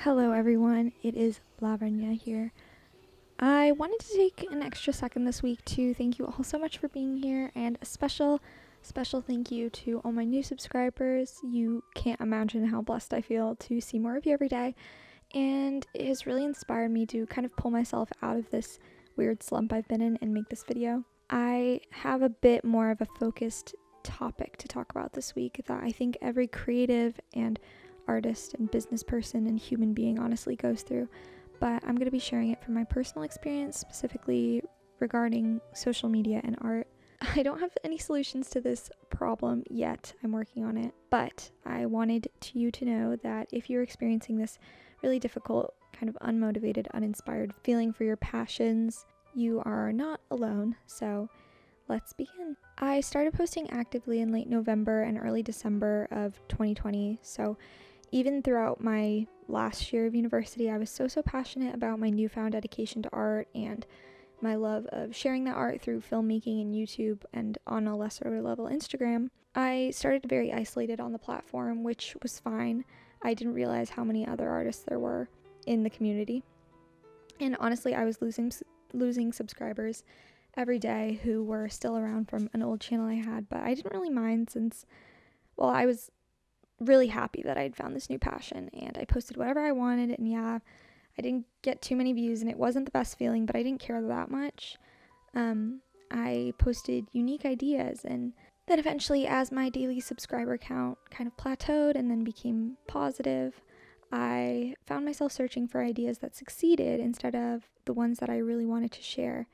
Hello everyone, it is Lavrnja here. I wanted to take an extra second this week to thank you all so much for being here, and a special thank you to all my new subscribers. You can't imagine how blessed I feel to see more of you every day, and it has really inspired me to kind of pull myself out of this weird slump I've been in and make this video. I have a bit more of a focused topic to talk about this week that I think every creative and artist and business person and human being honestly goes through, but I'm going to be sharing it from my personal experience, specifically regarding social media and art. I don't have any solutions to this problem yet. I'm working on it, but I wanted you to know that if you're experiencing this really difficult, kind of unmotivated, uninspired feeling for your passions, you are not alone. So let's begin. I started posting actively in late November and early December of 2020, so even throughout my last year of university, I was so passionate about my newfound dedication to art and my love of sharing that art through filmmaking and YouTube, and on a lesser level Instagram. I started very isolated on the platform, which was fine. I didn't realize how many other artists there were in the community. And honestly, I was losing subscribers every day who were still around from an old channel I had, but I didn't really mind since, well, I was really happy that I'd found this new passion, and I posted whatever I wanted, and yeah, I didn't get too many views and it wasn't the best feeling, but I didn't care that much. I posted unique ideas, and then eventually, as my daily subscriber count kind of plateaued and then became positive, I found myself searching for ideas that succeeded instead of the ones that I really wanted to share.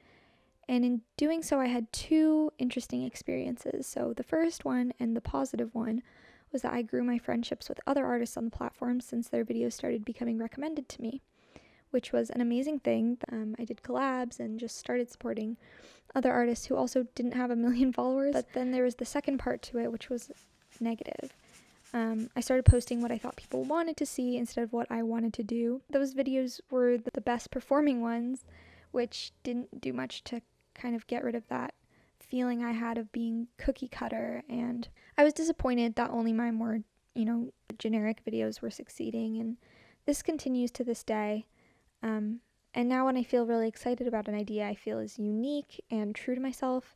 And in doing so, I had two interesting experiences. So the first one, and the positive one, was that I grew my friendships with other artists on the platform since their videos started becoming recommended to me, which was an amazing thing. I did collabs and just started supporting other artists who also didn't have 1 million followers. But then there was the second part to it, which was negative. I started posting what I thought people wanted to see instead of what I wanted to do. Those videos were the best performing ones, which didn't do much to kind of get rid of that feeling I had of being cookie cutter, and I was disappointed that only my more, generic videos were succeeding, and this continues to this day. And now when I feel really excited about an idea I feel is unique and true to myself,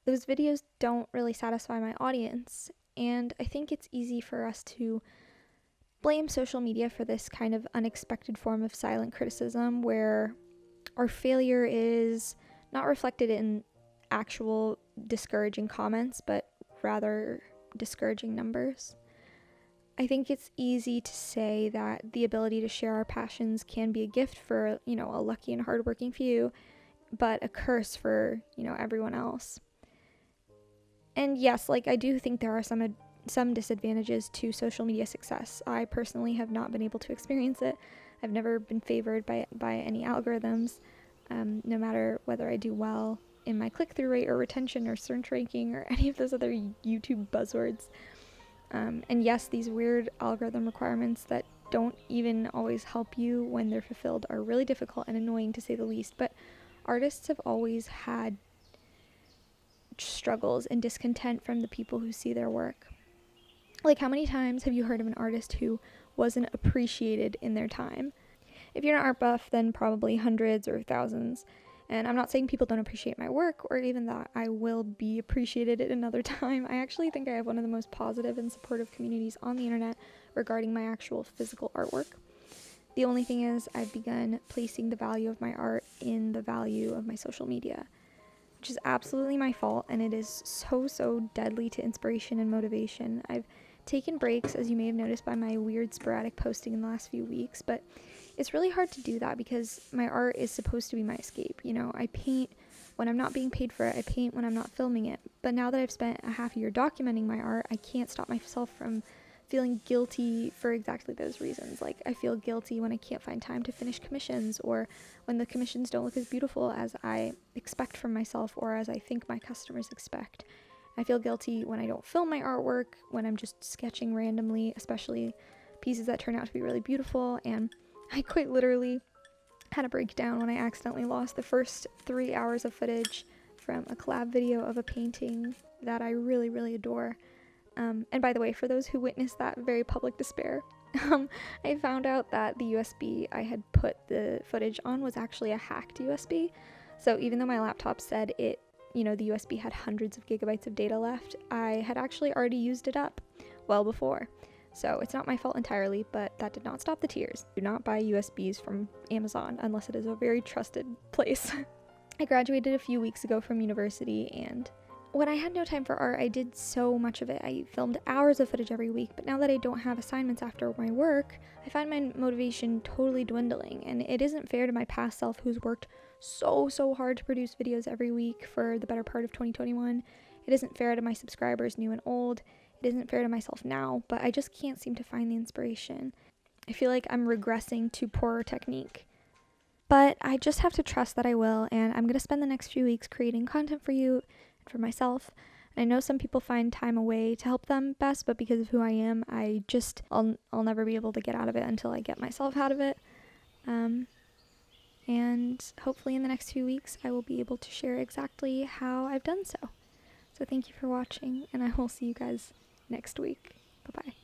those videos don't really satisfy my audience, and I think it's easy for us to blame social media for this kind of unexpected form of silent criticism where our failure is not reflected in actual discouraging comments, but rather discouraging numbers. I think it's easy to say that the ability to share our passions can be a gift for, a lucky and hardworking few, but a curse for, everyone else. And yes, I do think there are some disadvantages to social media success. I personally have not been able to experience it. I've never been favored by any algorithms, no matter whether I do well in my click-through rate or retention or search ranking or any of those other YouTube buzzwords. And yes, these weird algorithm requirements that don't even always help you when they're fulfilled are really difficult and annoying, to say the least, but artists have always had struggles and discontent from the people who see their work. How many times have you heard of an artist who wasn't appreciated in their time? If you're an art buff, then probably hundreds or thousands. And I'm not saying people don't appreciate my work, or even that I will be appreciated at another time. I actually think I have one of the most positive and supportive communities on the internet regarding my actual physical artwork. The only thing is, I've begun placing the value of my art in the value of my social media, which is absolutely my fault, and it is so deadly to inspiration and motivation. I've taken breaks, as you may have noticed by my weird sporadic posting in the last few weeks, but it's really hard to do that because my art is supposed to be my escape. I paint when I'm not being paid for it. I paint when I'm not filming it. But now that I've spent a half year documenting my art, I can't stop myself from feeling guilty for exactly those reasons. I feel guilty when I can't find time to finish commissions, or when the commissions don't look as beautiful as I expect from myself or as I think my customers expect. I feel guilty when I don't film my artwork, when I'm just sketching randomly, especially pieces that turn out to be really beautiful. And I quite literally had a breakdown when I accidentally lost the first 3 hours of footage from a collab video of a painting that I really adore. And by the way, for those who witnessed that very public despair, I found out that the USB I had put the footage on was actually a hacked USB. So even though my laptop said the USB had hundreds of gigabytes of data left, I had actually already used it up well before. So it's not my fault entirely, but that did not stop the tears. Do not buy USBs from Amazon unless it is a very trusted place. I graduated a few weeks ago from university, and when I had no time for art, I did so much of it. I filmed hours of footage every week, but now that I don't have assignments after my work, I find my motivation totally dwindling, and it isn't fair to my past self who's worked so hard to produce videos every week for the better part of 2021. It isn't fair to my subscribers, new and old. It isn't fair to myself now, but I just can't seem to find the inspiration. I feel like I'm regressing to poorer technique. But I just have to trust that I will, and I'm going to spend the next few weeks creating content for you and for myself. And I know some people find time away to help them best, but because of who I am, I'll never be able to get out of it until I get myself out of it. And hopefully in the next few weeks, I will be able to share exactly how I've done so. So thank you for watching, and I will see you guys next week. Bye-bye.